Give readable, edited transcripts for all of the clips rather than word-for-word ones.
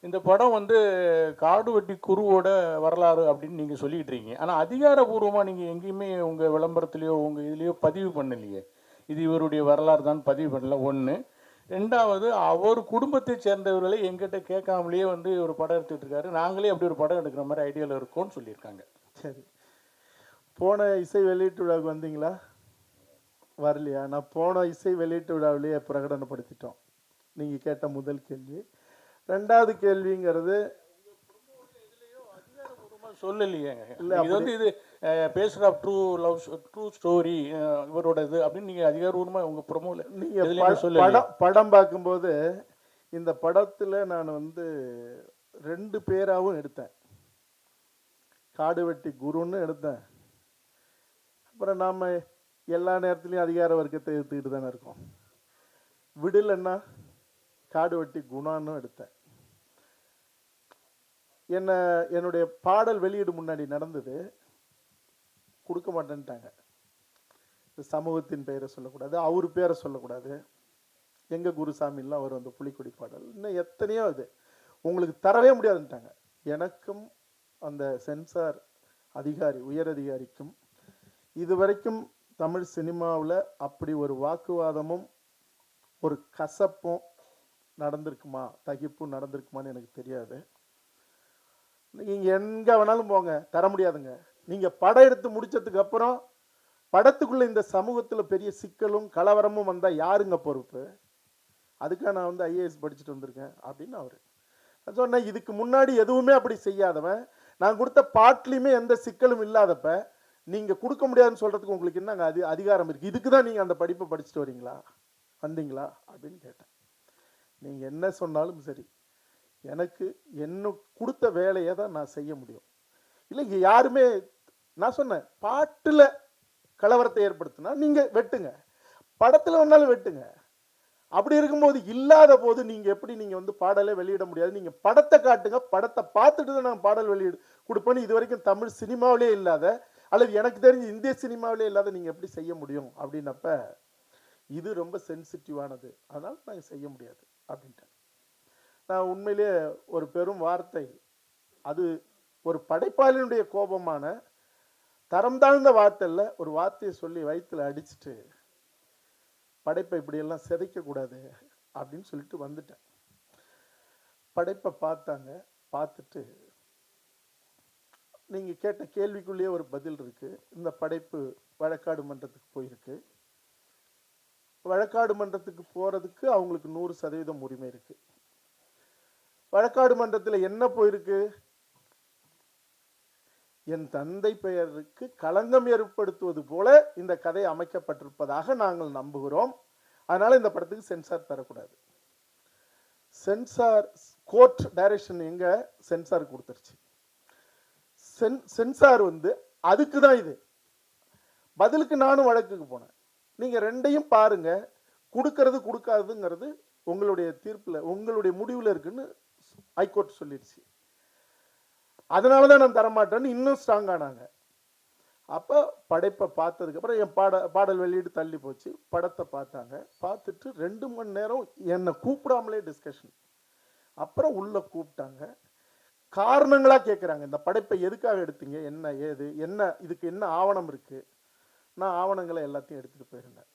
இந்த படம் வந்து காடுவெட்டி குருவோட வரலாறு அப்படின்னு நீங்கள் சொல்லிக்கிட்டு இருக்கீங்க. ஆனால் அதிகாரப்பூர்வமாக நீங்கள் எங்கேயுமே உங்கள் விளம்பரத்துலேயோ உங்கள் இதுலேயோ பதிவு பண்ணலையே. இது இவருடைய வரலாறு தான் பதிவு பண்ணல ஒன்று. ரெண்டாவது, அவர் குடும்பத்தை சேர்ந்தவர்களை எங்கிட்ட கேட்காமலேயே வந்து ஒரு படம் எடுத்துகிட்டு இருக்காரு. நாங்களே அப்படி ஒரு படம் எடுக்கிற மாதிரி ஐடியாவில் இருக்கோம்னு சொல்லியிருக்காங்க. சரி, போன இசை வெளியீட்டு விழாவுக்கு வந்தீங்களா? வரலையா? நான் போன இசை வெளியீட்டு விழாவிலேயே பிரகடனப்படுத்திட்டோம். நீங்கள் கேட்ட முதல் கேள்வி. ரெண்டாவது கேள்விங்கிறது சொல்லலையே. இது வந்து இது பேஸ்ட் ஆஃப் ட்ரூ ஸ்டோரி இவரோட இது அப்படின்னு நீங்கள் அதிகாரப்பூர்வமாக உங்கள் ப்ரொமோல நீங்கள் படம் பார்க்கும்போது இந்த படத்தில் நான் வந்து 2 பேராகவும் எடுத்தேன். காடுவெட்டி குருன்னு எடுத்தேன். அப்புறம் நாம் எல்லா நேரத்துலையும் அதிகார வர்க்கத்தை எடுத்துக்கிட்டு தானே இருக்கோம். விடலைன்னா காடுவெட்டி குணான்னு எடுத்தேன். என்னுடைய பாடல் வெளியீடு முன்னாடி நடந்தது, கொடுக்க மாட்டேன்ட்டாங்க. சமூகத்தின் பெயரை சொல்லக்கூடாது, அவர் பேரை சொல்லக்கூடாது, எங்கள் குருசாமிலாம் அவர் அந்த புலிக்கொடி பாடல் இன்னும் எத்தனையோ இது உங்களுக்கு தரவே முடியாதுன்ட்டாங்க. எனக்கும் அந்த சென்சார் அதிகாரி உயர் அதிகாரிக்கும் இதுவரைக்கும் தமிழ் சினிமாவில் அப்படி ஒரு வாக்குவாதமும் ஒரு கசப்பும் நடந்திருக்குமா, தகிப்பும் நடந்திருக்குமான்னு எனக்கு தெரியாது. நீங்கள் எங்கே வேணாலும் போங்க, தர முடியாதுங்க. நீங்கள் படம் எடுத்து முடித்ததுக்கு அப்புறம் படத்துக்குள்ளே இந்த சமூகத்தில் பெரிய சிக்கலும் கலவரமும் வந்தால் யாருங்க பொறுப்பு? அதுக்காக நான் வந்து ஐஏஎஸ் படிச்சுட்டு வந்திருக்கேன் அப்படின்னு அவர் சொன்னேன். இதுக்கு முன்னாடி எதுவுமே அப்படி செய்யாதவன், நான் கொடுத்த பாட்டிலையுமே எந்த சிக்கலும் இல்லாதப்ப நீங்கள் கொடுக்க முடியாதுன்னு சொல்கிறதுக்கு உங்களுக்கு என்னங்க அதிகாரம் இருக்குது? இதுக்கு தான் நீங்கள் அந்த படிப்பை படிச்சுட்டு வரீங்களா, வந்தீங்களா அப்படின்னு கேட்டேன். நீங்கள் என்ன சொன்னாலும் சரி, எனக்கு என்ன கொடுத்த வேலையை தான் நான் செய்ய முடியும். இல்லை இங்கே யாருமே, நான் சொன்னேன் பாட்டில் கலவரத்தை ஏற்படுத்தினா நீங்கள் வெட்டுங்க, படத்தில் வேணாலும் வெட்டுங்க. அப்படி இருக்கும்போது இல்லாத போது நீங்கள் எப்படி நீங்கள் வந்து பாடலே வெளியிட முடியாது? நீங்கள் படத்தை காட்டுங்க, படத்தை பார்த்துட்டு தான் நான் பாடல் வெளியிடு கொடுப்பேன்னு இது வரைக்கும் தமிழ் சினிமாவிலே இல்லாத, அல்லது எனக்கு தெரிஞ்ச இந்திய சினிமாவிலே இல்லாத நீங்கள் எப்படி செய்ய முடியும் அப்படின்னப்ப இது ரொம்ப சென்சிட்டிவானது, அதனால் நாங்கள் செய்ய முடியாது அப்படின்ட்டேன். நான் உண்மையிலே ஒரு பெரும் வார்த்தை, அது ஒரு படைப்பாளினுடைய கோபமான தரம் தாழ்ந்த வார்த்தை இல்லை, ஒரு வார்த்தையை சொல்லி வயிற்றுல அடிச்சுட்டு படைப்பை இப்படியெல்லாம் சிதைக்கக்கூடாது அப்படின்னு சொல்லிட்டு வந்துட்டேன். படைப்பை பார்த்தாங்க. பார்த்துட்டு நீங்கள் கேட்ட கேள்விக்குள்ளேயே ஒரு பதில் இருக்கு. இந்த படைப்பு வழக்காடு மன்றத்துக்கு போயிருக்கு. வழக்காடு மன்றத்துக்கு போகிறதுக்கு அவங்களுக்கு 100% உரிமை இருக்கு. வழக்காடு மன்றத்தில் என்ன போயிருக்கு? என் தந்தை பெயருக்கு களங்கம் ஏற்படுத்துவது போல இந்த கதை அமைக்கப்பட்டிருப்பதாக நாங்கள் நம்புகிறோம், அதனால இந்த படத்துக்கு சென்சார் தரக்கூடாது. சென்சார் கோர்ட் டைரக்ஷன் எங்க சென்சார் கொடுத்துருச்சு. சென்சார் வந்து அதுக்கு தான் இது பதிலுக்கு நானும் வழக்குக்கு போனேன். நீங்க ரெண்டையும் பாருங்க, கொடுக்கறது கொடுக்காதுங்கிறது உங்களுடைய தீர்ப்புல உங்களுடைய முடிவுல இருக்குன்னு ஹைகோர்ட் சொல்லிடுச்சு. அதனாலதான் நான் தரமாட்டேன்னு இன்னும் ஸ்ட்ராங் ஆனாங்க. அப்போ படைப்பை பார்த்ததுக்கு அப்புறம் என் பாடல் வெளியீடு தள்ளி போச்சு. படத்தை பார்த்தாங்க. பார்த்துட்டு 2 மணி நேரம் என்னை கூப்பிடாமலே டிஸ்கஷன். அப்புறம் உள்ள கூப்பிட்டாங்க. காரணங்களா கேட்குறாங்க, இந்த படைப்பை எதுக்காக எடுத்தீங்க, என்ன ஏது, என்ன இதுக்கு என்ன ஆவணம் இருக்கு. நான் ஆவணங்களை எல்லாத்தையும் எடுத்துட்டு போயிருந்தேன்.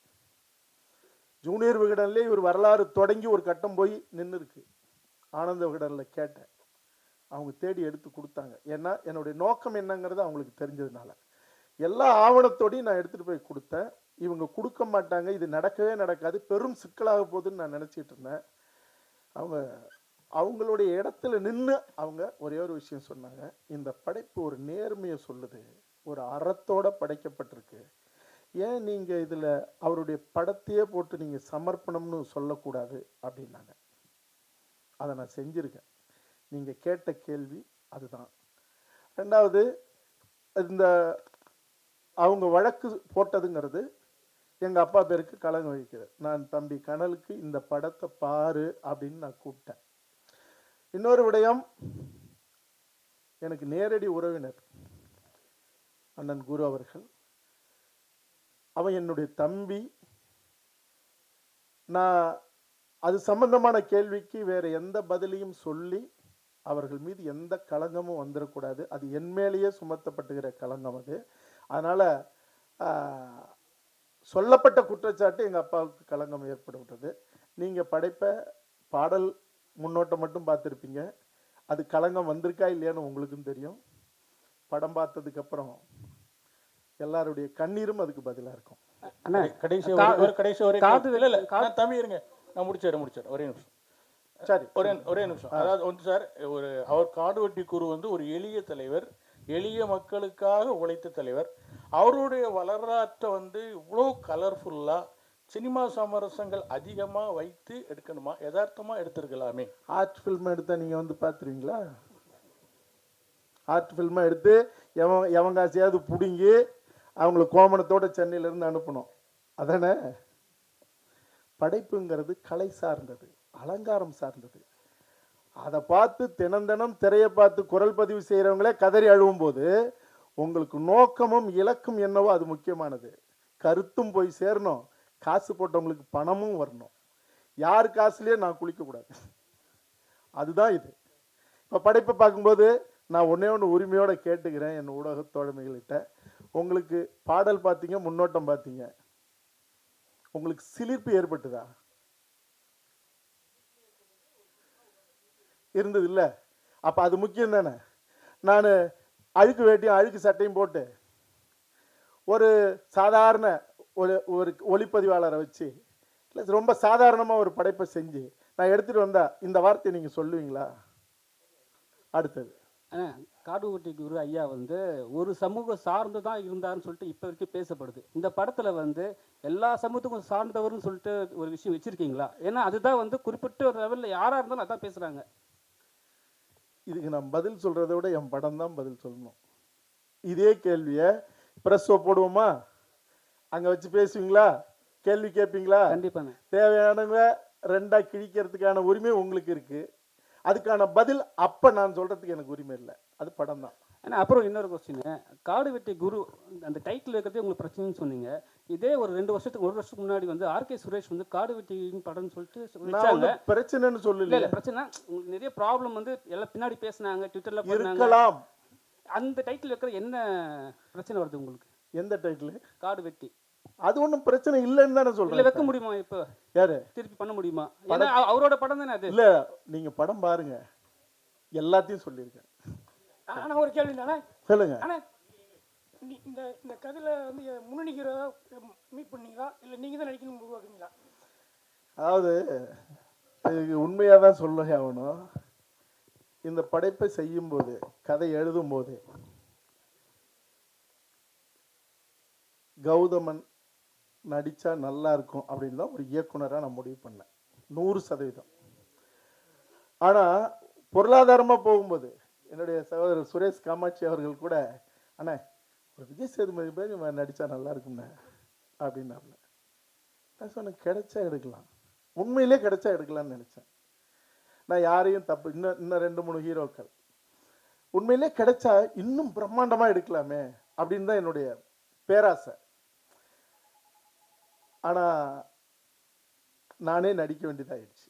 ஜூனியர் விகடன்லேயே இவர் வரலாறு தொடங்கி ஒரு கட்டம் போய் நின்று இருக்கு. ஆனந்த விகடனில் கேட்டேன், அவங்க தேடி எடுத்து கொடுத்தாங்க. ஏன்னா என்னுடைய நோக்கம் என்னங்கிறது அவங்களுக்கு தெரிஞ்சதுனால எல்லா ஆவணத்தோடையும் நான் எடுத்துட்டு போய் கொடுத்தேன். இவங்க கொடுக்க மாட்டாங்க, இது நடக்கவே நடக்காது, பெரும் சிக்கலாக போகுதுன்னு நான் நினச்சிட்டு இருந்தேன். அவங்களுடைய இடத்துல நின்று அவங்க ஒரே ஒரு விஷயம் சொன்னாங்க, இந்த படைப்பு ஒரு நேர்மையை சொல்லுது, ஒரு அறத்தோட படைக்கப்பட்டிருக்கு, ஏன் நீங்கள் இதில் அவருடைய படத்தையே போட்டு நீங்கள் சமர்ப்பணம்னு சொல்லக்கூடாது அப்படின்னாங்க. அதை நான் செஞ்சுருக்கேன். நீங்கள் கேட்ட கேள்வி அதுதான். ரெண்டாவது, இந்த அவங்க வழக்கு போட்டதுங்கிறது எங்கள் அப்பா பேருக்கு களங்கம் வைக்கிறது. நான் தம்பி கனலுக்கு இந்த படத்தை பாரு அப்படின்னு நான் கூப்பிட்டேன். இன்னொரு விடயம், எனக்கு நேரடி உறவினர் அண்ணன் குரு அவர்கள், அவன் என்னுடைய தம்பி. நான் அது சம்பந்தமான கேள்விக்கு வேற எந்த பதிலையும் சொல்லி அவர்கள் மீது எந்த களங்கமும் வந்துடக்கூடாது. அது என் மேலேயே சுமத்தப்பட்டுகிற களங்கம் அது. அதனால் சொல்லப்பட்ட குற்றச்சாட்டு எங்கள் அப்பாவுக்கு களங்கம் ஏற்படுகிறது. நீங்கள் படைப்பை பாடல் முன்னோட்டம் மட்டும் பார்த்துருப்பீங்க. அது களங்கம் வந்திருக்கா இல்லையான்னு உங்களுக்கும் தெரியும். படம் பார்த்ததுக்கப்புறம் எல்லாருடைய கண்ணீரும் அதுக்கு பதிலாக இருக்கும். கடைசி ஒரே தம்பி இருங்க, நான் முடிச்சிடறேன் ஒரே நிமிஷம். சரி, ஒரே நிமிஷம். அதாவது வந்து சார், அவர் காடுவெட்டி குரு வந்து ஒரு எளிய தலைவர், எளிய மக்களுக்காக உழைத்த தலைவர். அவருடைய வரலாற்றை வந்து இவ்வளோ கலர்ஃபுல்லாக சினிமா சமரசங்கள் அதிகமாக வைத்து எடுக்கணுமா, யதார்த்தமாக எடுத்துருக்கலாமே? ஆர்ட் ஃபில்ம் எடுத்தால் நீங்கள் வந்து பார்த்துருவீங்களா? ஆர்ட் ஃபில்மை எடுத்து எவங்காசியாவது பிடுங்கி அவங்கள கோமணத்தோட சென்னையிலேருந்து அனுப்பணும், அதானே? படைப்புங்கிறது கலை சார்ந்தது, அலங்காரம் சார்ந்தது. அதை பார்த்து தினம் திரையை பார்த்து குரல் பதிவு செய்கிறவங்களே கதறி அழுவும் போது உங்களுக்கு நோக்கமும் இலக்கும் என்னவோ அது முக்கியமானது. கருத்தும் போய் சேரணும், காசு போட்டவங்களுக்கு பணமும் வரணும். யார் காசுலேயே நான் குளிக்கக்கூடாது, அதுதான் இது. இப்போ படைப்பை பார்க்கும்போது நான் ஒன்றே ஒன்று உரிமையோடு கேட்டுக்கிறேன் என் ஊடக தோழமைகள்கிட்ட. உங்களுக்கு பாடல் பார்த்தீங்க, முன்னோட்டம் பார்த்தீங்க, உங்களுக்கு சிலிர்ப்பு ஏற்பட்டுதா? இருந்தது இல்லை? அப்போ அது முக்கியம் தானே. நான் அழுக்கு வேட்டியும் அழுக்கு சட்டையும் போட்டு ஒரு சாதாரண ஒரு ஒளிப்பதிவாளரை வச்சு இல்லை ரொம்ப சாதாரணமாக ஒரு படைப்பை செஞ்சு நான் எடுத்துகிட்டு வந்தால் இந்த வார்த்தையை நீங்கள் சொல்லுவீங்களா? அடுத்தது காடுவெட்டி குரு ஐயா வந்து ஒரு சமூகம் சார்ந்து தான் இருந்தாருன்னு சொல்லிட்டு இப்போ வரைக்கும் பேசப்படுது. இந்த படத்தில் வந்து எல்லா சமூகத்துக்கும் சார்ந்தவர்னு சொல்லிட்டு ஒரு விஷயம் வச்சுருக்கீங்களா? ஏன்னா அதுதான் வந்து குறிப்பிட்ட ஒரு லெவலில் யாராக இருந்தாலும் அதான் பேசுகிறாங்க. இதுக்கு நான் பதில் சொல்கிறத விட என் படம் தான் பதில் சொல்லணும். இதே கேள்வியை ப்ரெஸ்ஸோ போடுவோமா, அங்கே வச்சு பேசுவீங்களா, கேள்வி கேட்பீங்களா? கண்டிப்பாங்க. தேவையானவங்க ரெண்டாக கிழிக்கிறதுக்கான உரிமை உங்களுக்கு இருக்குது. அதுக்கான பதில் அப்போ நான் சொல்கிறதுக்கு எனக்கு உரிமை இல்லை, அது படம் தான். ஏன்னா அப்புறம் இன்னொரு கொஸ்டின், காடுவெட்டி குரு அந்த டைட்டில் இருக்கிறதே உங்களுக்கு பிரச்சனைன்னு சொன்னீங்க. இதே ஒரு 1 வருஷத்துக்கு முன்னாடி வந்து ஆர்கே சுரேஷ் வந்து காடுவெட்டி படம்னு சொல்லிட்டு பிரச்சனைன்னு சொல்லல. இல்லை பிரச்சனை உங்களுக்கு நிறைய ப்ராப்ளம் வந்து எல்லாம் பின்னாடி பேசினாங்க, ட்விட்டரில் இருக்கலாம். அந்த டைட்டில் வைக்கிற என்ன பிரச்சனை வருது உங்களுக்கு? எந்த டைட்டில்? காடுவெட்டி. அது ஒன்றும் பிரச்சனை இல்லைன்னு தானே சொல்றேன். வைக்க முடியுமா? இப்போ யாரு திருப்பி பண்ண முடியுமா? அவரோட படம் தானே அது. இல்ல நீங்க படம் பாருங்க, எல்லாத்தையும் சொல்லியிருக்கேன். ஆனால் ஒரு கேள்வி தானே சொல்லுங்க. ஆனால் இந்த இந்த கதையில் வந்து முன்னணி ஹீரோவை மீட் பண்ணீங்களா, இல்லை நீங்கள் தான் நடிக்கணும் உருவாக்குங்களா? அதாவது இதுக்கு உண்மையாக தான் சொல்ல ஆகணும். இந்த படைப்பை செய்யும்போது, கதை எழுதும்போது கௌதமன் நடித்தா நல்லா இருக்கும் அப்படின்னு தான் ஒரு இயக்குனராக நான் முடிவு பண்ணேன், 100%. ஆனால் பொருளாதாரமாக போகும்போது என்னுடைய சகோதரர் சுரேஷ் காமாட்சி அவர்கள் கூட, அண்ணா ஒரு விஜய் சேதுபதி பேர் நடித்தா நல்லா இருக்கும்ண்ணே அப்படின்னாருல. நான் சொன்னேன், கிடைச்சா எடுக்கலாம், உண்மையிலே கிடைச்சா எடுக்கலாம்னு நினச்சேன். நான் யாரையும் தப்பு, இன்னும் 2-3 ஹீரோக்கள் உண்மையிலே கிடைச்சா இன்னும் பிரம்மாண்டமாக எடுக்கலாமே அப்படின்னு தான் என்னுடைய பேராசை. ஆனால் நானே நடிக்க வேண்டியதாகிடுச்சு.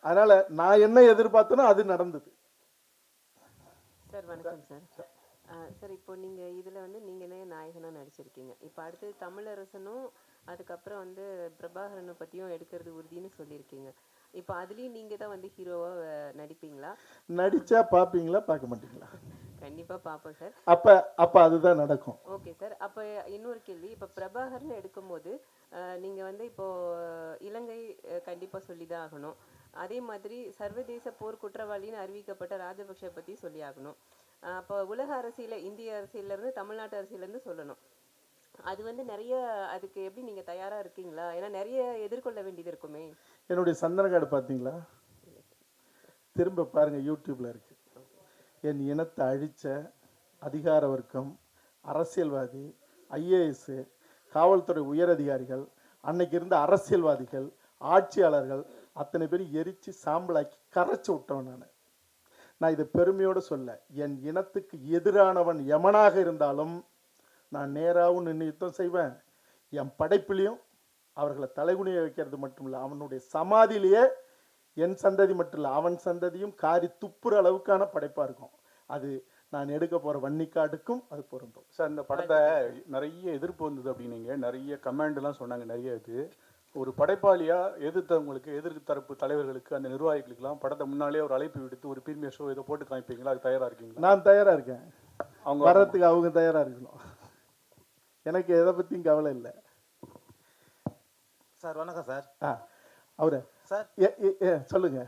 அதனால் நான் என்ன எதிர்பார்த்தனோ அது நடந்தது. சார் வணக்கம் சார். சார் இப்போ நீங்கள் இதில் வந்து நீங்களே நாயகனாக நடிச்சிருக்கீங்க. இப்போ அடுத்தது தமிழரசனும் அதுக்கப்புறம் வந்து பிரபாகரனை பற்றியும் எடுக்கிறது உறுதின்னு சொல்லியிருக்கீங்க. இப்போ அதுலேயும் நீங்கள் தான் வந்து ஹீரோவாக நடிப்பீங்களா? நடித்தா பார்ப்பீங்களா, பார்க்க மாட்டீங்களா? கண்டிப்பாக பார்ப்போம் சார். அப்போ அதுதான் நடக்கும். Okay sir. அப்போ இன்னொரு கேள்வி, இப்போ பிரபாகரன் எடுக்கும்போது நீங்கள் வந்து இப்போது இலங்கை கண்டிப்பாக சொல்லி தான் ஆகணும். அதே மாதிரி சர்வதேச போர் குற்றவாளின்னு அறிவிக்கப்பட்ட ராஜபக்ஷ பற்றி சொல்லி ஆகணும். அப்போ உலக அரசியல, இந்திய அரசியலேருந்து தமிழ்நாட்டு அரசியலேருந்து சொல்லணும். அது வந்து நிறைய, அதுக்கு எப்படி நீங்கள் தயாராக இருக்கீங்களா? ஏன்னா நிறைய எதிர்கொள்ள வேண்டியது இருக்குமே. என்னுடைய சந்தன கார்டு பார்த்தீங்களா? திரும்ப பாருங்க, யூடியூப்ல இருக்கு. என் இனத்தை அழித்த அதிகார வர்க்கம், அரசியல்வாதி, ஐஏஎஸ், காவல்துறை உயரதிகாரிகள், அன்னைக்கு இருந்த அரசியல்வாதிகள், ஆட்சியாளர்கள் அத்தனை பேரும் எரிச்சு சாம்பலாக்கி கரைச்சி விட்டவன் நான் இதை பெருமையோடு சொல்ல. என் இனத்துக்கு எதிரானவன் எமனாக இருந்தாலும் நான் நேராகவும் நின்று யுத்தம் செய்வேன். என் படைப்பிலையும் அவர்களை தலைகுனிய வைக்கிறது மட்டும் இல்லை, அவனுடைய சமாதியிலேயே என் சந்ததி மட்டும் இல்லை, அவன் சந்ததியும் காரி துப்புற அளவுக்கான படைப்பாக இருக்கும். அது நான் எடுக்க போகிற வன்னிக்காடுக்கும் அது பொருந்தும். சார் இந்த படத்தை நிறைய எதிர்ப்பு வந்தது அப்படின்னீங்க, நிறைய கமெண்ட்லாம் சொன்னாங்க. நிறைய இது ஒரு படைப்பாளியாக எதிர்த்தவங்களுக்கு, எதிர்ப்பு தரப்பு தலைவர்களுக்கு, அந்த நிர்வாகிகளுக்கெல்லாம் படத்தை முன்னாலே ஒரு அழைப்பு விடுத்து ஒரு பிரீமியர் ஷோ இதை போட்டு காமிப்பீங்களா? அது தயாராக இருக்கீங்களா? நான் தயாராக இருக்கேன். அவங்க வர்றதுக்கு அவங்க தயாராக இருக்கணும். எனக்கு எதை பற்றியும் கவலை இல்லை. சார் வணக்கம் சார். அவரு சார் சொல்லுங்க.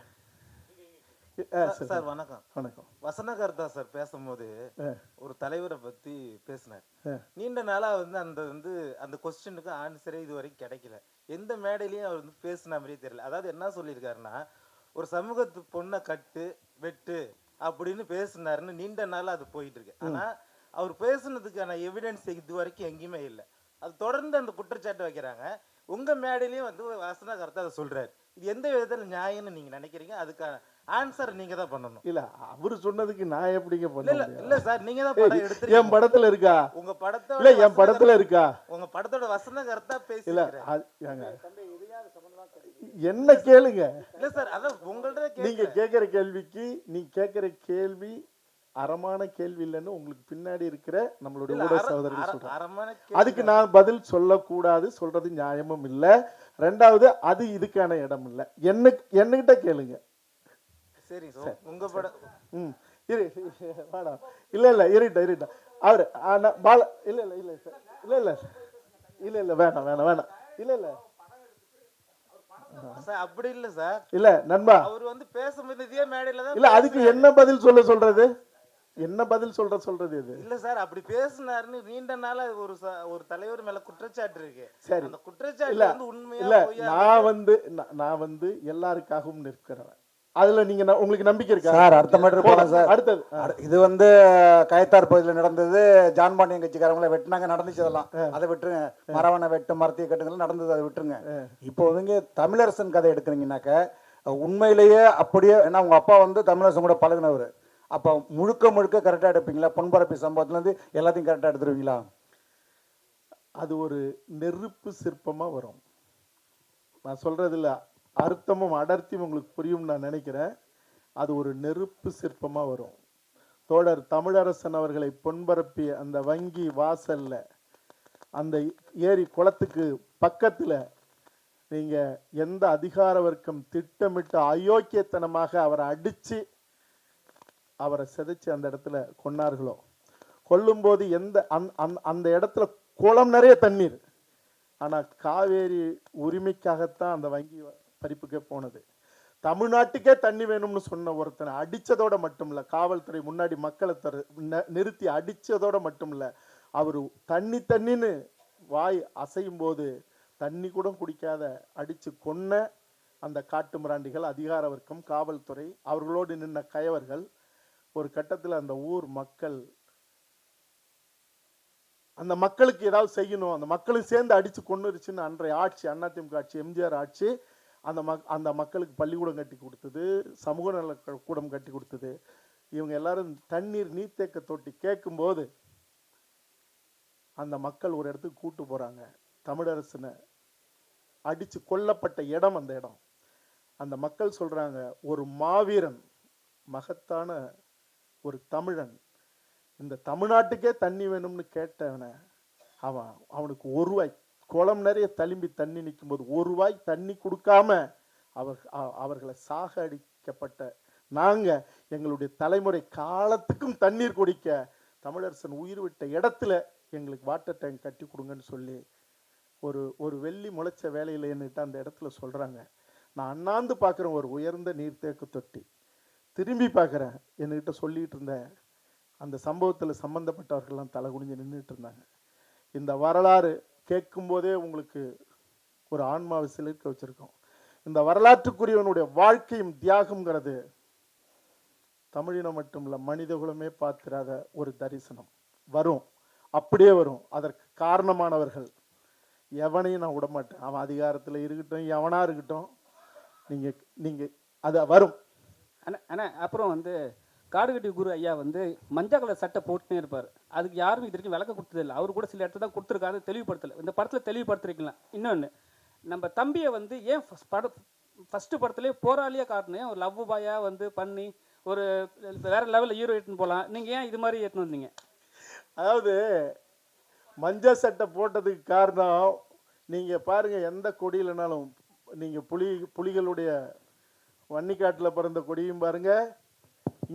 சார் வணக்கம். வணக்கம். வசனகர்த்தா சார் பேசும்போது ஒரு தலைவரை பத்தி பேசினார். நீண்ட நாளா அந்த கொஸ்டினுக்கு ஆன்சரே இது வரைக்கும் கிடைக்கல. எந்த மேடையிலையும் அவர் பேசின மாதிரியே தெரியல. அதாவது என்ன சொல்லியிருக்காருன்னா, ஒரு சமூகத்து பொண்ணை கட்டு வெட்டு அப்படின்னு பேசினாருன்னு நீண்ட நாளா அது போயிட்டு இருக்கு. ஆனா அவர் பேசுனதுக்கான எவிடன்ஸ் இது வரைக்கும் எங்கேயுமே இல்லை. அது தொடர்ந்து அந்த குற்றச்சாட்டு வைக்கிறாங்க. உங்க மேடையிலையும் வசனகர்த்தா அதை சொல்றாரு. இது எந்த விதத்தில் நியாயம்னு நீங்க நினைக்கிறீங்க? அதுக்கான ஆன்சர் நீங்க தான் பண்ணணும். இல்ல அவரு சொன்னதுக்கு நான் எப்படிங்க பண்ண? இல்ல சார், நீங்க தான் படம் எடுத்துறீங்க. என் படத்துல இருக்கா? உங்க படத்தோட இல்ல என் படத்துல இருக்கா? உங்க படத்தோட வசனகர்த்தா பேசி இல்ல என்ன கேளுங்க. இல்ல சார், அத உங்கள்ட்ட நீங்க கேக்குற கேள்விக்கு நீங்க கேக்குற கேள்வி அறமான கேள்வி இல்லைன்னு உங்களுக்கு பின்னாடி இருக்கிற நம்மளுடைய ஊடக சகோதரர்கள் சொல்றாங்க. அதுக்கு நான் பதில் சொல்லக்கூடாது, சொல்றது நியாயமும் இல்லை. ரெண்டாவது அது இதுக்கான இடம் இல்லை. என்னகிட்ட கேளுங்க. சரி சார், உங்க படம் வாடா. இல்ல இருட்டா அவரு பால இல்ல சார் இல்ல வேணாம் இல்ல சார், அப்படி இல்ல சார். இல்ல நண்பா, அவர் பேசும்போது இதே மேடையில தான் இல்ல அதுக்கு என்ன பதில் சொல்றது? என்ன பதில் சொல்றது இது? இல்ல சார், அப்படி பேசினாருன்னு நீண்ட நாளா ஒரு தலைவர் மேல குற்றச்சாட்டு இருக்கு. சரி, அந்த குற்றச்சாட்டு உண்மையா இல்ல நான் எல்லாருக்காகவும் நிற்கிறவன். அதுல நீங்க உங்களுக்கு நம்பிக்கை இருக்கா சார்? அடுத்த மேட்டர் போலாம் சார். அடுத்தது இது கயத்தார் பகுதியில் நடந்தது. ஜான் பாண்டியன் கட்சிக்காரங்களை வெட்டினாங்க, நடந்துச்சு. அதெல்லாம் அதை விட்டுருங்க. மரவனை வெட்டு மரத்திய கட்டுங்கள் நடந்தது, அதை விட்டுருங்க. இப்போ தமிழரசன் கதை எடுக்கிறீங்கன்னாக்க உண்மையிலேயே அப்படியே, ஏன்னா உங்க அப்பா தமிழரசன் கூட பழகினவர். அப்போ முழுக்க கரெக்டாக எடுப்பீங்களா? பொன்பரப்பி சம்பவத்துலேருந்து எல்லாத்தையும் கரெக்டாக எடுத்துருவீங்களா? அது ஒரு நெருப்பு சிற்பமாக வரும். நான் சொல்கிறதில்ல, அர்த்தமும் அடர்த்தியும் உங்களுக்கு புரியும் நான் நினைக்கிறேன். அது ஒரு நெருப்பு சிற்பமாக வரும். தோழர் தமிழரசன் அவர்களை பொன்பரப்பி அந்த வங்கி வாசலில், அந்த ஏரி குளத்துக்கு பக்கத்தில் நீங்கள் எந்த அதிகார வர்க்கம் திட்டமிட்டு அயோக்கியத்தனமாக அவரை அடித்து அவரை சிதைச்சு அந்த இடத்துல கொன்னார்களோ, கொல்லும்போது அந்த இடத்துல குளம் நிறைய தண்ணீர். ஆனால் காவேரி உரிமைக்காகத்தான் அந்த வங்கி பறிப்புக்கே போனது. தமிழ்நாட்டுக்கே தண்ணி வேணும்னு சொன்ன ஒருத்தனை அடித்ததோட மட்டும் இல்லை, காவல்துறை முன்னாடி மக்களை நிறுத்தி அடித்ததோட மட்டும் இல்லை, அவர் தண்ணின்னு வாய் அசையும் போது தண்ணி கூட குடிக்காத அடித்து கொன்ன அந்த காட்டு மிராண்டிகள், அதிகார வர்க்கம், காவல்துறை, அவர்களோடு நின்ன கயவர்கள். ஒரு கட்டத்தில் அந்த ஊர் மக்கள், அந்த மக்களுக்கு ஏதாவது செய்யணும், அந்த மக்களும் சேர்ந்து அடித்து கொன்னுருச்சுன்னு அன்றைய ஆட்சி, அதிமுக ஆட்சி, எம்ஜிஆர் ஆட்சி, அந்த மக்களுக்கு பள்ளிக்கூடம் கட்டி கொடுத்தது, சமூக நல கூடம் கட்டி கொடுத்தது. இவங்க எல்லாரும் தண்ணீர் நீர்த்தேக்க தொட்டி கேட்கும்போது அந்த மக்கள் ஒரு இடத்துக்கு கூட்டு போகிறாங்க. தமிழரசனை அடித்து கொல்லப்பட்ட இடம் அந்த இடம். அந்த மக்கள் சொல்கிறாங்க, ஒரு மாவீரன், மகத்தான ஒரு தமிழன், இந்த தமிழ்நாட்டுக்கே தண்ணி வேணும்னு கேட்டவனை அவனுக்கு ஒரு வாய் குளம் நிறைய தழும்பி தண்ணி நிற்கும் போது ஒரு வாய் தண்ணி கொடுக்காம அவர்களை சாக அடிக்கப்பட்ட நாங்கள் எங்களுடைய தலைமுறை காலத்துக்கும் தண்ணீர் குடிக்க தமிழரசன் உயிர் விட்ட இடத்துல எங்களுக்கு வாட்டர் டேங்க் கட்டி கொடுங்கன்னு சொல்லி ஒரு வெள்ளி முளைச்ச வேலையில் என்னட்டு அந்த இடத்துல சொல்கிறாங்க. நான் அண்ணாந்து பார்க்குறேன் ஒரு உயர்ந்த நீர்த்தேக்க தொட்டி. திரும்பி பார்க்குறேன், என்கிட்ட சொல்லிகிட்டு இருந்த அந்த சம்பவத்தில் சம்மந்தப்பட்டவர்கள்லாம் தலை குனிஞ்சு நின்றுட்டு இருந்தாங்க. இந்த வரலாறு கேட்கும்போதே உங்களுக்கு ஒரு ஆன்மாவை சிலிர்க்க வச்சுருக்கோம். இந்த வரலாற்றுக்குரியவனுடைய வாழ்க்கையும் தியாகங்கிறது தமிழினம் மட்டும் இல்லை, மனிதகுலமே பார்த்திராத ஒரு தரிசனம் வரும், அப்படியே வரும். அதற்கு காரணமானவர்கள் எவனையும் நான் விடமாட்டேன். அவன் அதிகாரத்தில் இருக்கட்டும், எவனா இருக்கட்டும், நீங்கள் அது வரும். அண்ணா அப்புறம் காடுகட்டி குரு ஐயா மஞ்சள் கலர் சட்டை போட்டுனே இருப்பார். அதுக்கு யாரும் இது வரைக்கும் விளக்க கொடுத்ததில்லை. அவர் கூட சில இடத்துல தான் கொடுத்துருக்காரு, தெளிவுபடுத்தலை. இந்த படத்தில் தெளிவுபடுத்திருக்கலாம். இன்னொன்று, நம்ம தம்பியை ஏன் ஃபஸ்ட்டு படத்துலேயே போராளியாக காட்டினேன், ஒரு லவ் பாயாக வந்து பண்ணி ஒரு வேற லெவலில் ஹீரோ எடுத்துன்னு போகலாம். நீங்கள் ஏன் இது மாதிரி எடுத்துன்னு வந்தீங்க? அதாவது மஞ்சள் சட்டை போட்டதுக்கு காரணம், நீங்கள் பாருங்கள், எந்த கொடியிலனாலும் நீங்கள் புலிகளுடைய வன்னிக்காட்டில் பிறந்த கொடியும் பாருங்கள்,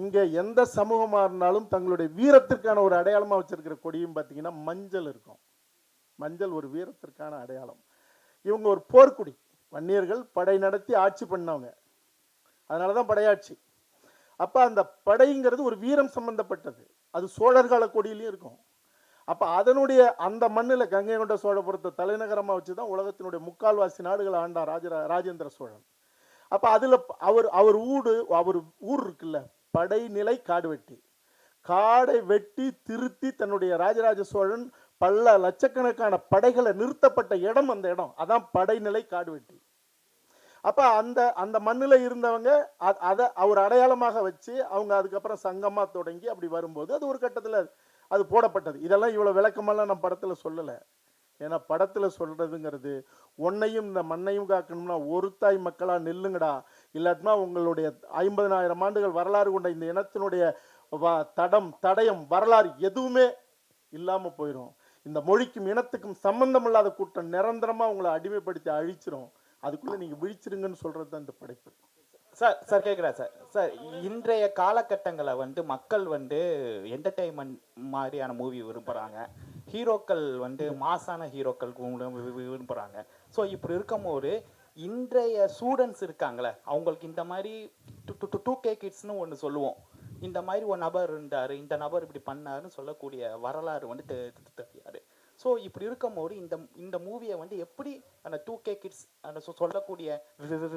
இங்கே எந்த சமூகமாக இருந்தாலும் தங்களுடைய வீரத்திற்கான ஒரு அடையாளமாக வச்சுருக்கிற கொடியும் பார்த்தீங்கன்னா மஞ்சள் இருக்கும். மஞ்சள் ஒரு வீரத்திற்கான அடையாளம். இவங்க ஒரு போர்க்குடி, வன்னியர்கள் படை நடத்தி ஆட்சி பண்ணவங்க, அதனால தான் படையாட்சி. அப்போ அந்த படைங்கிறது ஒரு வீரம் சம்பந்தப்பட்டது, அது சோழர்கால கொடியிலையும் இருக்கும். அப்போ அதனுடைய அந்த மண்ணில் கங்கை கொண்ட சோழபுரத்தை தலைநகரமாக வச்சு தான் உலகத்தினுடைய முக்கால்வாசி நாடுகளை ஆண்டார் ராஜேந்திர சோழன். அப்போ அதில் அவர் ஊர் இருக்குல்ல, படைநிலை காடு வெட்டி, காடை வெட்டி திருத்தி தன்னுடைய ராஜராஜ சோழன் பல லட்சக்கணக்கான படைகளை நிறுத்தப்பட்ட இடம் அந்த இடம், அதான் படைநிலை காடு வெட்டி. அப்போ அந்த மண்ணில் இருந்தவங்க அதை அவர் அடையாளமாக வச்சு அவங்க அதுக்கப்புறம் சங்கமாக தொடங்கி அப்படி வரும்போது அது ஒரு கட்டத்தில் அது போடப்பட்டது. இதெல்லாம் இவ்வளோ விளக்கமெல்லாம் நான் படத்தில் சொல்லலை. ஏன்னா படத்தில் சொல்கிறதுங்கிறது, உன்னையும் இந்த மண்ணையும் காக்கணும்னா ஒரு தாய் மக்களாக நில்லுங்கடா, இல்லாட்டினா உங்களுடைய 50,000 ஆண்டுகள் வரலாறு கொண்ட இந்த இனத்தினுடைய தடயம் வரலாறு எதுவுமே இல்லாமல் போயிடும். இந்த மொழிக்கும் இனத்துக்கும் சம்பந்தம் இல்லாத கூட்டம் நிரந்தரமாக உங்களை அடிமைப்படுத்தி அழிச்சிரும். அதுக்குள்ளே நீங்கள் விழிச்சிருங்கன்னு சொல்கிறது தான் இந்த படைப்பு. சார் கேட்குறேன் சார், இன்றைய காலகட்டங்களை வந்து மக்கள் வந்து என்டர்டெயின்மெண்ட் மாதிரியான மூவி விரும்புகிறாங்க, ஹீரோக்கள் வந்து மாசான ஹீரோக்கள் விரும்புகிறாங்க. ஸோ இப்படி இருக்கும்போது இன்றைய ஸ்டூடெண்ட்ஸ் இருக்காங்களே, அவங்களுக்கு இந்த மாதிரி 2K கிட்ஸ்னு ஒன்று சொல்லுவோம், இந்த மாதிரி ஒரு நபர் இருந்தார், இந்த நபர் இப்படி பண்ணாருன்னு சொல்லக்கூடிய வரலாறு வந்து தெரியாது. ஸோ இப்படி இருக்கும்போது இந்த மூவியை வந்து எப்படி அந்த 2K கிட்ஸ் அந்த சொல்லக்கூடிய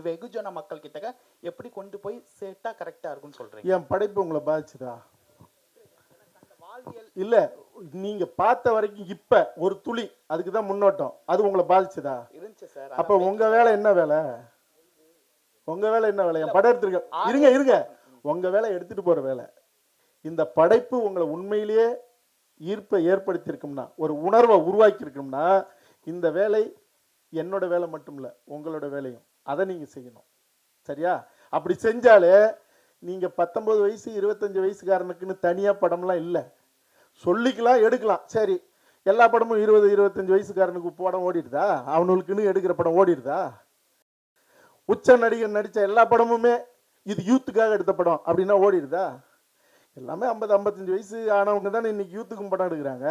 வெகுஜன மக்கள் கிட்ட எப்படி கொண்டு போய் சேர்த்தா கரெக்டாக இருக்குன்னு சொல்கிறீங்க? என் படைப்பு உங்களை பாதிச்சுதா? இல்லை, நீங்கள் பார்த்த வரைக்கும் இப்போ ஒரு துளி அதுக்கு தான் முன்னோட்டம், அது உங்களை பாதிச்சுதா? இருந்துச்சு சார். அப்போ உங்கள் வேலை என்ன வேலை? உங்கள் வேலை என்ன வேலை? என் படம் எடுத்துருக்க இருங்க, உங்கள் வேலை எடுத்துகிட்டு போகிற வேலை. இந்த படைப்பு உங்களை உண்மையிலேயே ஈர்ப்பை ஏற்படுத்தியிருக்கும்னா, ஒரு உணர்வை உருவாக்கியிருக்கும்னா, இந்த வேலை என்னோட வேலை மட்டும் இல்லை, உங்களோட வேலையும். அதை நீங்கள் செய்யணும், சரியா? அப்படி செஞ்சாலே நீங்கள் 19 வயசு 25 வயசுக்காரனுக்குன்னு தனியாக படம்லாம் இல்லை, சொல்லிக்கலாம் எடுக்கலாம். சரி, எல்லா படமும் 20-25 வயசுக்காரனுக்கு படம் ஓடிடுதா? அவனுக்குன்னு எடுக்கிற படம் ஓடிடுதா? உச்ச நடிகர் நடித்த எல்லா படமுமே இது யூத்துக்காக எடுத்த படம் அப்படின்னா ஓடிடுதா? எல்லாமே 50-55 வயசு ஆனவங்க தானே இன்னைக்கு யூத்துக்கும் படம் எடுக்கிறாங்க.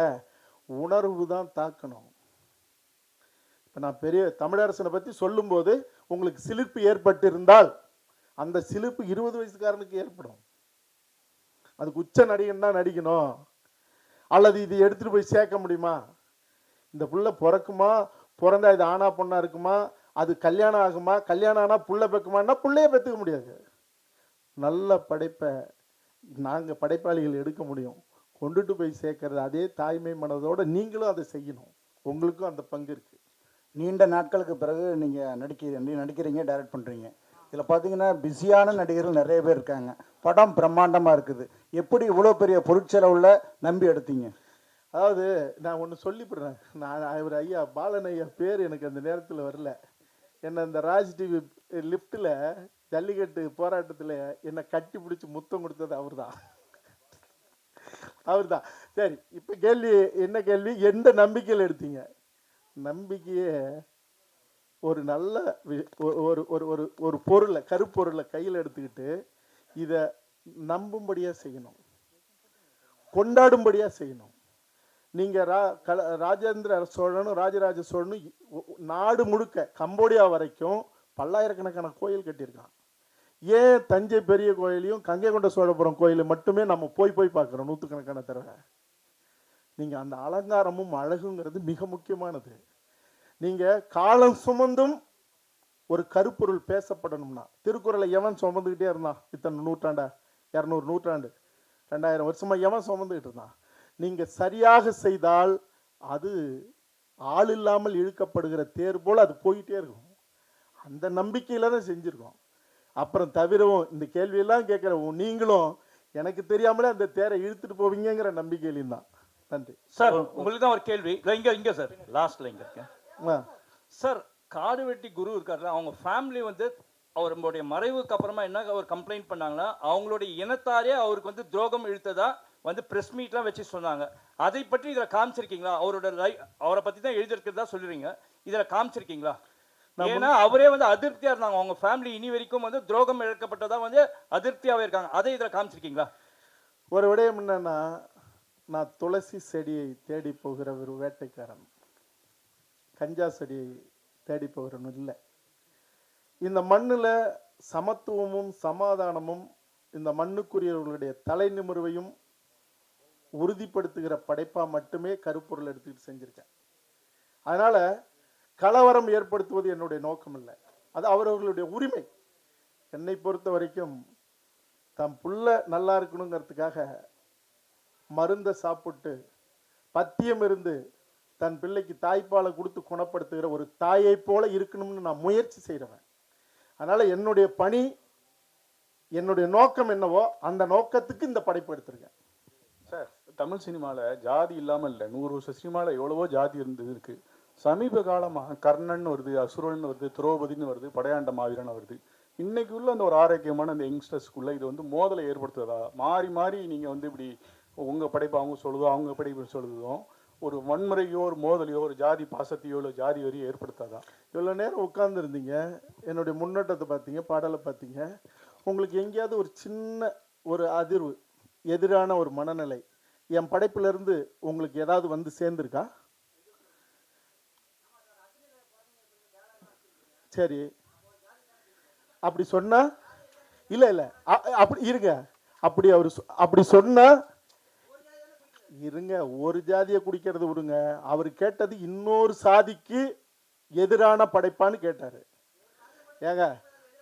உணர்வு தான் தாக்கணும். இப்போ நான் பெரிய தமிழரசனை பற்றி சொல்லும்போது உங்களுக்கு சிலிர்ப்பு ஏற்பட்டு இருந்தால் அந்த சிலிர்ப்பு 20 வயசுக்காரனுக்கு ஏற்படும். அதுக்கு உச்ச நடிகன் தான் நடிக்கணும், அல்லது இது எடுத்துகிட்டு போய் சேர்க்க முடியுமா? இந்த புள்ள பிறக்குமா, பிறந்தா இது ஆனா பொண்ணா இருக்குமா, அது கல்யாணம் ஆகுமா, கல்யாணம் ஆனால் புள்ள பெக்குமான்னா புள்ளையே பெற்றுக்க முடியாது. நல்ல படைப்பை நாங்கள் படைப்பாளிகள் எடுக்க முடியும், கொண்டுட்டு போய் சேர்க்கறது அதே தாய்மை மனதோடு நீங்களும் அதை செய்யணும். உங்களுக்கும் அந்த பங்கு இருக்குது. நீண்ட நாட்களுக்கு பிறகு நீங்கள் நடிக்கிறீங்க, டைரக்ட் பண்ணுறீங்க. இதில் பார்த்தீங்கன்னா பிஸியான நடிகர்கள் நிறைய பேர் இருக்காங்க, படம் பிரம்மாண்டமாக இருக்குது. எப்படி இவ்வளோ பெரிய பொருட்செலவுள்ள நம்பி எடுத்தீங்க? அதாவது நான் ஒன்று சொல்லிவிடுறேன். நான் அவர் ஐயா பாலன் ஐயா பேர் எனக்கு அந்த நேரத்தில் வரல. என்னை இந்த ராஜ் டிவி லிஃப்ட்டில் ஜல்லிக்கட்டு போராட்டத்தில் என்னை கட்டி பிடிச்சி முத்தம் கொடுத்தது அவர் தான். சரி, இப்போ கேள்வி என்ன கேள்வி? எந்த நம்பிக்கையில் எடுத்தீங்க? நம்பிக்கையே ஒரு நல்ல ஒரு பொருளை, கருப்பொருளை கையில் எடுத்துக்கிட்டு இதை நம்பும்படியாக செய்யணும், கொண்டாடும்படியாக செய்யணும். நீங்கள் ராஜேந்திர சோழனும் ராஜராஜ சோழனும் நாடு முழுக்க கம்போடியா வரைக்கும் பல்லாயிரக்கணக்கான கோயில் கட்டியிருக்கான். ஏன் தஞ்சை பெரிய கோயிலையும் கங்கை கொண்ட சோழபுரம் கோயிலை மட்டுமே நம்ம போய் பார்க்குறோம் நூற்றுக்கணக்கான தடவை? நீங்கள் அந்த அலங்காரமும் அழகுங்கிறது மிக முக்கியமானது. நீங்கள் காலம் சுமந்தும் ஒரு கருப்பொருள் பேசப்படணும்னா, திருக்குறளை எவன் சுமந்துக்கிட்டே இருந்தான்? இத்தனை நூற்றாண்டா, 200 நூற்றாண்டு, 2000 வருஷமாக எவன் சுமந்துக்கிட்டு இருந்தான்? நீங்கள் சரியாக செய்தால் அது ஆள் இல்லாமல் இழுக்கப்படுகிற தேர் போல் அது போயிட்டே இருக்கும். அந்த நம்பிக்கையில் தான் செஞ்சுருக்கோம். அப்புறம் தவிரவும் இந்த கேள்வியெல்லாம் கேட்குற நீங்களும் எனக்கு தெரியாமலே அந்த தேரை இழுத்துட்டு போவீங்கிற நம்பிக்கையிலையும் தான். நன்றி சார். உங்களுக்கு தான் ஒரு கேள்வி. இங்கே சார், லாஸ்ட்டில் இங்கே இருக்கேன் சார். காடுவெட்டி குரு இருக்காருல்ல, அவங்க ஃபேமிலி வந்து அவருடைய மறைவுக்கு அப்புறமா என்ன அவர் கம்ப்ளைண்ட் பண்ணாங்கன்னா அவங்களுடைய இனத்தாரே அவருக்கு வந்து துரோகம் இழுத்ததா வந்து ப்ரெஸ் மீட்லாம் வச்சு சொன்னாங்க. அதை பற்றி இதில் காமிச்சிருக்கீங்களா? அவரை பற்றி தான் எழுதியிருக்கிறதா சொல்லுறீங்க, இதில் காமிச்சிருக்கீங்களா? ஏன்னா அவரே வந்து அதிருப்தியா இருந்தாங்க, அவங்க ஃபேமிலி இனி வரைக்கும் வந்து துரோகம் இழக்கப்பட்டதா வந்து அதிருப்தியாவே இருக்காங்க. அதை இதில் காமிச்சிருக்கீங்களா? ஒரு விடயம் என்னன்னா, நான் துளசி செடியை தேடி போகிற ஒரு வேட்டைக்காரன், கஞ்சா செடியை தேடி போகிறவன் இல்லை. இந்த மண்ணில் சமத்துவமும் சமாதானமும் இந்த மண்ணுக்குரியவர்களுடைய தலை நிமிர்வையும் உறுதிப்படுத்துகிற படைப்பா மட்டுமே கருப்பொருள் எடுத்துக்கிட்டு செஞ்சிருக்கேன். அதனால கலவரம் ஏற்படுத்துவது என்னுடைய நோக்கம் இல்லை, அது அவரவர்களுடைய உரிமை. என்னை பொறுத்த வரைக்கும் தம் புள்ள நல்லா இருக்கணுங்கிறதுக்காக மருந்தை சாப்பிட்டு பத்தியம் இருந்து தன் பிள்ளைக்கு தாய்ப்பாலை கொடுத்து குணப்படுத்துகிற ஒரு தாயை போல இருக்கணும்னு நான் முயற்சி செய்கிறவன். அதனால என்னுடைய பணி, என்னுடைய நோக்கம் என்னவோ அந்த நோக்கத்துக்கு இந்த படைப்பு எடுத்திருக்கேன். சார், தமிழ் சினிமாவில் ஜாதி இல்லாமல் இல்லை, 100 வருஷ சினிமாவில் எவ்வளவோ ஜாதி இருந்தது இருக்கு. சமீப காலமாக கர்ணன் வருது, அசுரன் வருது, திரௌபதினு வருது, படையாண்ட மாவீரன் வருது. இன்னைக்கு உள்ள அந்த ஒரு ஆரோக்கியமான அந்த யங்ஸ்டர்ஸ்குள்ள இது வந்து மோதலை ஏற்படுத்துவதா? மாறி மாறி நீங்கள் வந்து இப்படி உங்கள் படைப்பு அவங்க சொல்லுதோ, அவங்க படைப்பு சொல்லுதோ, ஒரு வன்முறையோ ஒரு மோதலையோ ஒரு ஜாதி பாசத்தையோ இல்லை ஜாதி வரியோ ஏற்படுத்தாதா? இவ்வளோ நேரம் உட்கார்ந்துருந்தீங்க, என்னுடைய முன்னோட்டத்தை பார்த்தீங்க, பாடலை பார்த்தீங்க. உங்களுக்கு எங்கேயாவது ஒரு சின்ன ஒரு அதிர்வு, எதிரான ஒரு மனநிலை என் படைப்பிலிருந்து உங்களுக்கு ஏதாவது வந்து சேர்ந்துருக்கா? சரி, அப்படி சொன்னா இல்லை இல்லை அப்படி இருங்க, அப்படி அவர் அப்படி சொன்னா இருங்க, ஒரு ஜாதியை குடிக்கிறது விடுங்க. அவர் கேட்டது இன்னொரு சாதிக்கு எதிரான படைப்பான்னு கேட்டாரு. ஏங்க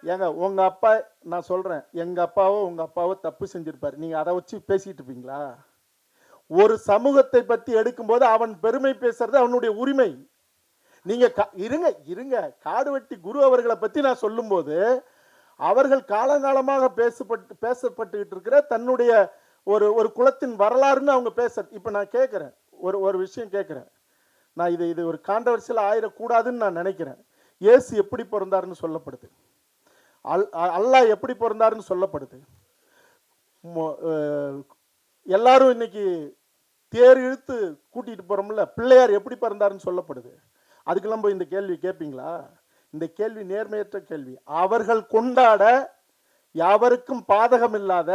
ஏங்க உங்க அப்பா, நான் சொல்றேன், எங்க அப்பாவோ உங்க அப்பாவோ தப்பு செஞ்சிருப்பாரு, நீங்க அதை வச்சு பேசிட்டு இருப்பீங்களா? ஒரு சமூகத்தை பத்தி எடுக்கும்போது அவன் பெருமை பேசுறது அவனுடைய உரிமை. நீங்க இருங்க இருங்க காடுவெட்டி குரு அவர்களை பத்தி நான் சொல்லும்போது அவர்கள் காலங்காலமாக பேசப்பட்டுக்கிட்டு இருக்கிற தன்னுடைய ஒரு குலத்தின் வரலாறுன்னு அவங்க இப்ப நான் கேட்கிறேன், ஒரு விஷயம் கேட்கிறேன். நான் இது ஒரு கான்ட்ரவர்சியல் ஆயிடக்கூடாதுன்னு நான் நினைக்கிறேன். இயேசு எப்படி பிறந்தாருன்னு சொல்லப்படுது, அல்லாஹ் எப்படி பிறந்தாருன்னு சொல்லப்படுது. எல்லாரும் இன்னைக்கு தேர் இழுத்து கூட்டிட்டு போறோம்ல, பிள்ளையார் எப்படி பிறந்தாருன்னு சொல்லப்படுது. அதுக்கெல்லாம் போய் இந்த கேள்வி கேட்பீங்களா? இந்த கேள்வி நேர்மையற்ற கேள்வி. அவர்கள் கொண்டாட யாவருக்கும் பாதகம் இல்லாத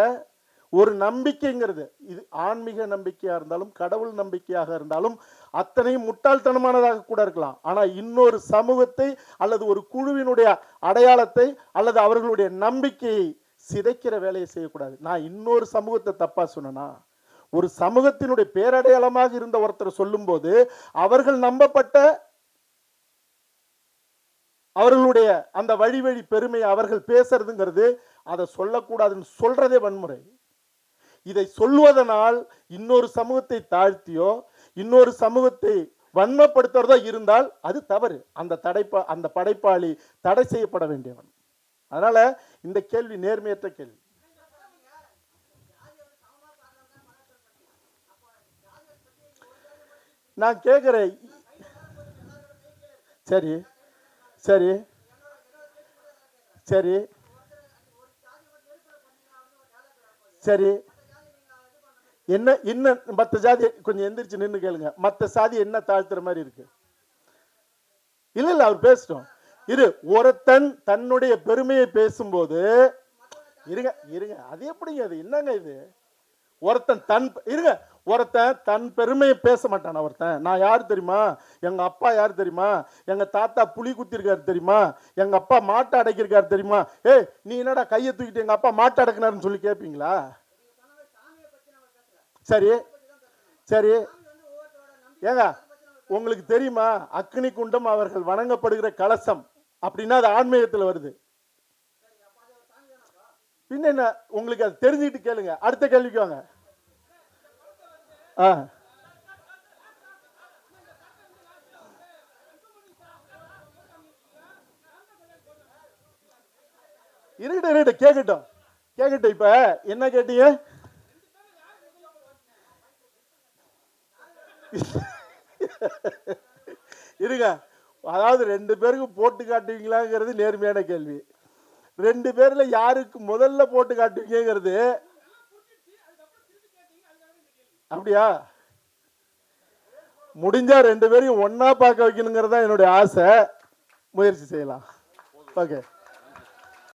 ஒரு நம்பிக்கைங்கிறது, இது ஆன்மீக நம்பிக்கையா இருந்தாலும் கடவுள் நம்பிக்கையாக இருந்தாலும் அத்தனையும் முட்டாள்தனமானதாக கூட இருக்கலாம். ஆனா இன்னொரு சமூகத்தை அல்லது ஒரு குழுவினுடைய அடையாளத்தை அல்லது அவர்களுடைய நம்பிக்கையை சிதைக்கிற வேலையை செய்யக்கூடாது. நான் இன்னொரு சமூகத்தை தப்பா சொன்னா, ஒரு சமூகத்தினுடைய பேரடையாளமாக இருந்த ஒருத்தர் சொல்லும் போது அவர்கள் நம்பப்பட்ட அவர்களுடைய அந்த வழி பெருமை அவர்கள் பேசுறதுங்கிறது அதை சொல்லக்கூடாதுன்னு சொல்றதே வன்முறை. இதை சொல்வதனால் இன்னொரு சமூகத்தை தாழ்த்தியோ இன்னொரு சமூகத்தை வன்மப்படுத்துறதோ இருந்தால் அது தவறு. அந்த படைப்பாளி தடை செய்யப்பட வேண்டியவன். அதனால இந்த கேள்வி நேர்மையற்ற கேள்வி. நான் கேட்கிறேன், சரி சரி சரி சரி என்ன இன்னும் மற்ற ஜாதி கொஞ்சம் எந்திரிச்சு நின்று கேளுங்க, மற்ற சாதி என்ன தாழ்த்துற மாதிரி இருக்கு? இல்ல இல்ல அவர் பேசட்டும். ஒருத்தன் தன்னுடைய பெருமையை பேசும்போது இருங்க இருங்க, அது எப்படிங்க, அது என்னங்க இது? ஒருத்தன் தன் பெருமையை பேச மாட்டான். ஒருத்தன் நான் யாரு தெரியுமா, எங்க அப்பா யாரு தெரியுமா, எங்க தாத்தா புலி குத்திருக்காரு தெரியுமா, எங்க அப்பா மாட்டை அடைக்கிருக்காரு தெரியுமா, ஏய் நீ என்னடா கையை தூக்கிட்டு எங்க அப்பா மாட்டை அடக்கினாருன்னு சொல்லி கேட்பீங்களா? சரி சரி ஏங்க உங்களுக்கு தெரியுமா, அக்னி குண்டம் அவர்கள் வணங்கப்படுகிற கலசம் அப்படின்னா அது ஆன்மீகத்தில் வருது. பின்ன என்ன, உங்களுக்கு அது தெரிஞ்சுக்கிட்டு கேளுங்க. அடுத்த கேள்விக்கு வாங்க. இருக்கட்டும் கேட்கட்டும். இப்ப என்ன கேட்டீங்க? இருங்க, அதாவது 2 பேருக்கு போட்டு காட்டுவீங்களாங்கிறது நேர்மையான கேள்வி. 2 பேர்ல யாருக்கு முதல்ல போட்டு காட்டுவீங்கிறது. அப்படியா? முடிஞ்சா 2 பேரையும் ஒண்ணா பார்க்க வைக்கணுங்கிறது தான் என்னுடைய ஆசை. முயற்சி செய்யலாம். ஓகே.